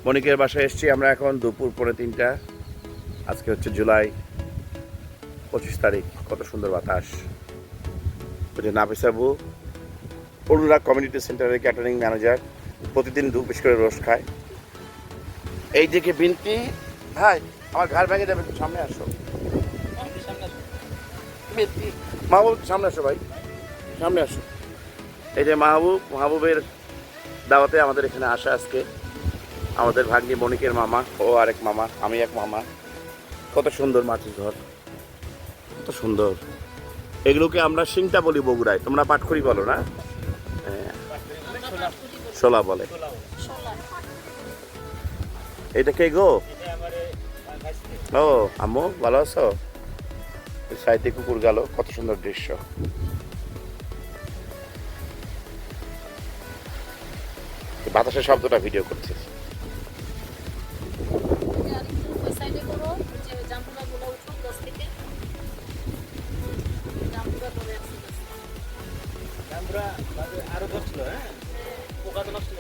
মনিকের বাসায় এসেছি আমরা এখন দুপুর 3:30। আজকে হচ্ছে জুলাই 25 তারিখ। কত সুন্দর বাতাস। ওই যে নাফিস আবু অনুরাগ কমিউনিটি সেন্টারের ক্যাটারিং ম্যানেজার, প্রতিদিন বিশেষ করে রোজ খায়। এই দিকে বিনতি, ভাই আমার ঘর ভেঙে যাবে, একটু সামনে আসো। বিনতি, মাহবুব সামনে আসো ভাই, সামনে আসো। এই যে মাহবুবের দাওয়াতে আমাদের এখানে আসা আজকে। আমাদের ভাগ্নি মনিকের মামা, ও আরেক মামা, আমি এক মামা। কত সুন্দর মাটির ঘর, কত সুন্দর। এগুলোকে আমরা সিংটা বলি বগুড়ায়, তোমরা পাটখড়ি বলো না? হ্যাঁ, শোলা বলে। এটা কে গো? ও আম্মু, ভালো আছো? সাইডে কুকুর গেল, কত সুন্দর দৃশ্য। বাতাসের শব্দটা ভিডিও করছি। আরো ধরছিল, হ্যাঁ পোকা তো নষ্ট